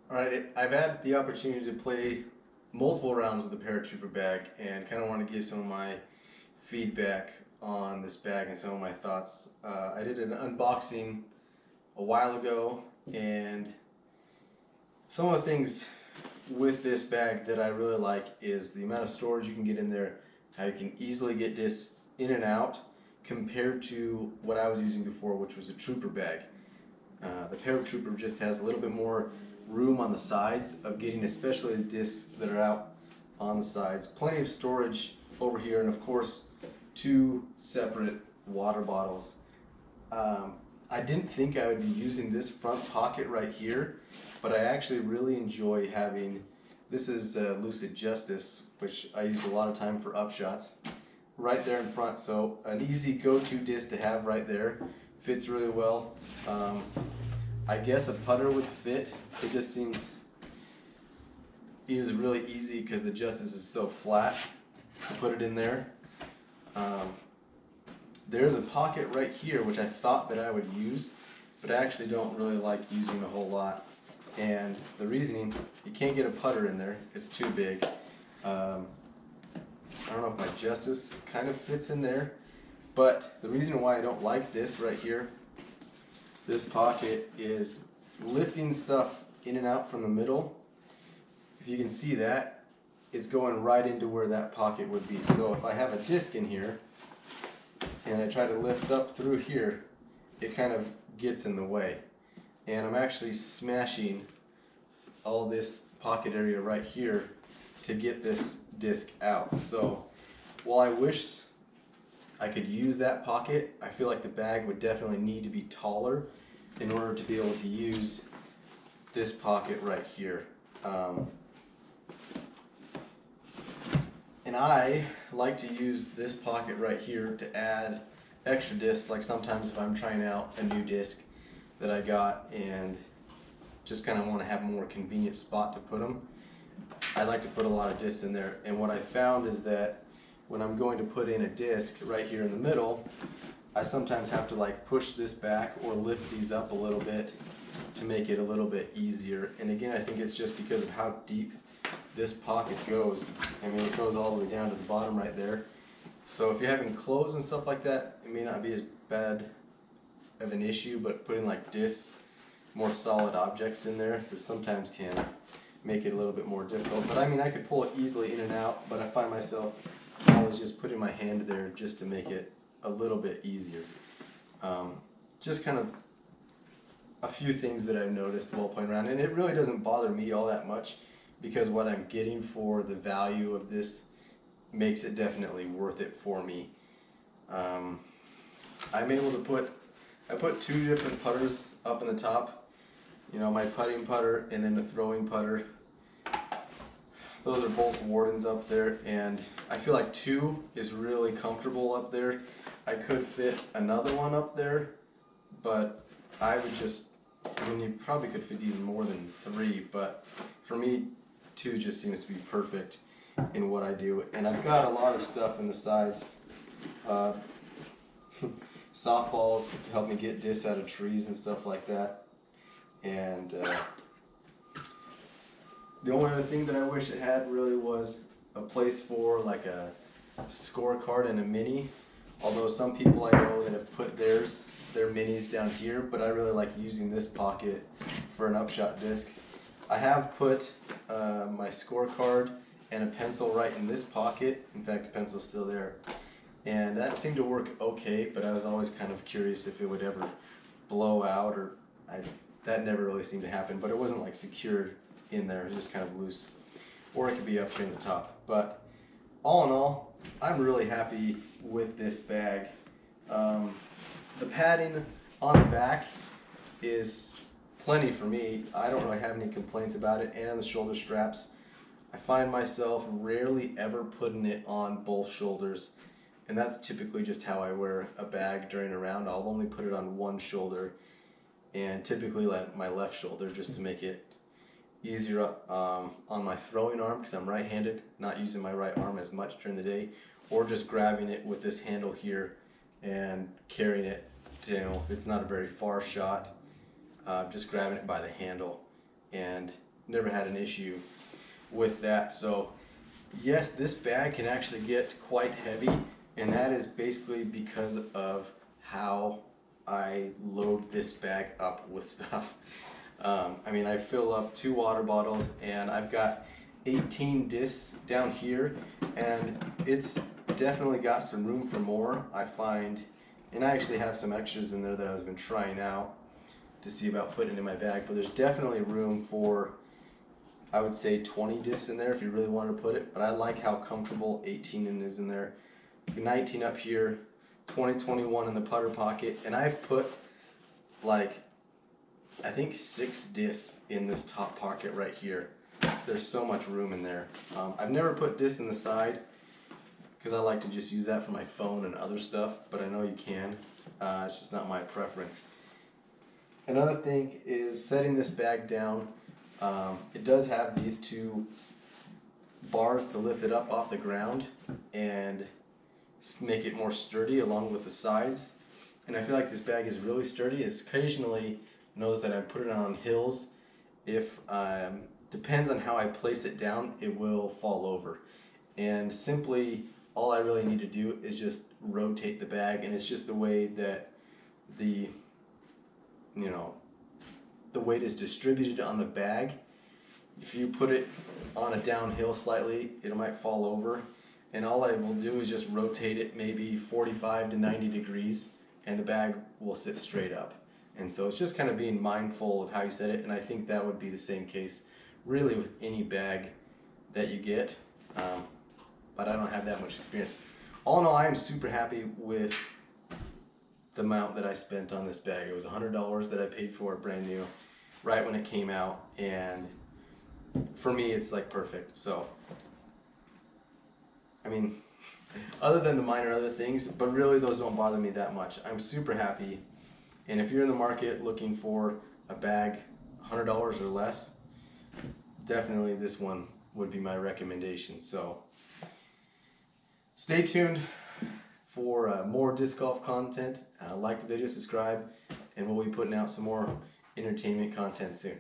Alright, I've had the opportunity to play multiple rounds with the Paratrooper bag and kind of want to give some of my feedback on this bag and some of my thoughts. I did an unboxing a while ago, and some of the things with this bag that I really like is the amount of storage you can get in there, how you can easily get this in and out compared to what I was using before, which was a Trooper bag. The Paratrooper just has a little bit more room on the sides of getting, especially the discs that are out on the sides. Plenty of storage over here, and of course, two separate water bottles. I didn't think I would be using this front pocket right here, but I actually really enjoy having, this is Lucid Justice, which I use a lot of time for upshots, right there in front. So an easy go-to disc to have right there. Fits really well. I guess a putter would fit. It just seems it was really easy because the Justice is so flat to put it in there. There's a pocket right here which I thought that I would use, but I actually don't really like using a whole lot. And the reasoning, you can't get a putter in there, it's too big. I don't know if my Justice kind of fits in there, but the reason why I don't like this right here, this pocket, is lifting stuff in and out from the middle. If you can see that, it's going right into where that pocket would be. So if I have a disc in here and I try to lift up through here, it kind of gets in the way. And I'm actually smashing all this pocket area right here to get this disc out. So while I wish I could use that pocket, I feel like the bag would definitely need to be taller in order to be able to use this pocket right here. And I like to use this pocket right here to add extra discs, like sometimes if I'm trying out a new disc that I got and just kind of want to have a more convenient spot to put them, I like to put a lot of discs in there. And what I found is that when I'm going to put in a disc right here in the middle, I sometimes have to like push this back or lift these up a little bit to make it a little bit easier. And again, I think it's just because of how deep this pocket goes. I mean, it goes all the way down to the bottom right there. So if you're having clothes and stuff like that, it may not be as bad of an issue, but putting like discs, more solid objects in there, this sometimes can make it a little bit more difficult. But I mean, I could pull it easily in and out, but I find myself always just putting my hand there just to make it a little bit easier. Just kind of a few things that I've noticed while playing around, and it really doesn't bother me all that much because what I'm getting for the value of this makes it definitely worth it for me. I'm able to I put two different putters up in the top, you know, my putting putter and then the throwing putter. Those are both Wardens up there, and I feel like two is really comfortable up there. I could fit another one up there, but I would just, I mean, you probably could fit even more than three, but for me, two just seems to be perfect in what I do. And I've got a lot of stuff in the sides. Softballs to help me get discs out of trees and stuff like that. And the only other thing that I wish it had really was a place for like a scorecard and a mini. Although some people I know that have put their minis down here, but I really like using this pocket for an upshot disc. I have put my scorecard and a pencil right in this pocket. In fact, the pencil's still there. And that seemed to work okay, but I was always kind of curious if it would ever blow out, or that never really seemed to happen. But it wasn't like secured in there, it was just kind of loose. Or it could be up here in the top. But all in all, I'm really happy with this bag. The padding on the back is plenty for me. I don't really have any complaints about it. And on the shoulder straps, I find myself rarely ever putting it on both shoulders. And that's typically just how I wear a bag during a round. I'll only put it on one shoulder, and typically like my left shoulder, just to make it easier on my throwing arm, because I'm right-handed, not using my right arm as much during the day, or just grabbing it with this handle here and carrying it to, if it's not a very far shot, just grabbing it by the handle. And never had an issue with that. So yes, this bag can actually get quite heavy, and that is basically because of how I load this bag up with stuff. I mean, I fill up 2 water bottles, and I've got 18 discs down here, and it's definitely got some room for more, I find. And I actually have some extras in there that I've been trying out to see about putting in my bag, but there's definitely room for, I would say, 20 discs in there if you really wanted to put it. But I like how comfortable 18 is in there. 19 up here, 20, 21 in the putter pocket, and I've put like, I think 6 discs in this top pocket right here. There's so much room in there. I've never put discs in the side because I like to just use that for my phone and other stuff, but I know you can. It's just not my preference. Another thing is setting this bag down. It does have these 2 bars to lift it up off the ground and make it more sturdy along with the sides. And I feel like this bag is really sturdy. It's occasionally knows that I put it on hills. If depends on how I place it down, it will fall over. And simply all I really need to do is just rotate the bag, and it's just the way that the weight is distributed on the bag. If you put it on a downhill slightly, it might fall over, and all I will do is just rotate it maybe 45 to 90 degrees, and the bag will sit straight up. And so it's just kind of being mindful of how you set it, and I think that would be the same case really with any bag that you get, but I don't have that much experience. All in all, I am super happy with the amount that I spent on this bag. It was $100 that I paid for it brand new right when it came out, and for me it's like perfect. So I mean, other than the minor other things, but really those don't bother me that much. I'm super happy, and if you're in the market looking for a bag $100 or less, definitely this one would be my recommendation. So stay tuned for more disc golf content. Like the video, subscribe, and we'll be putting out some more entertainment content soon.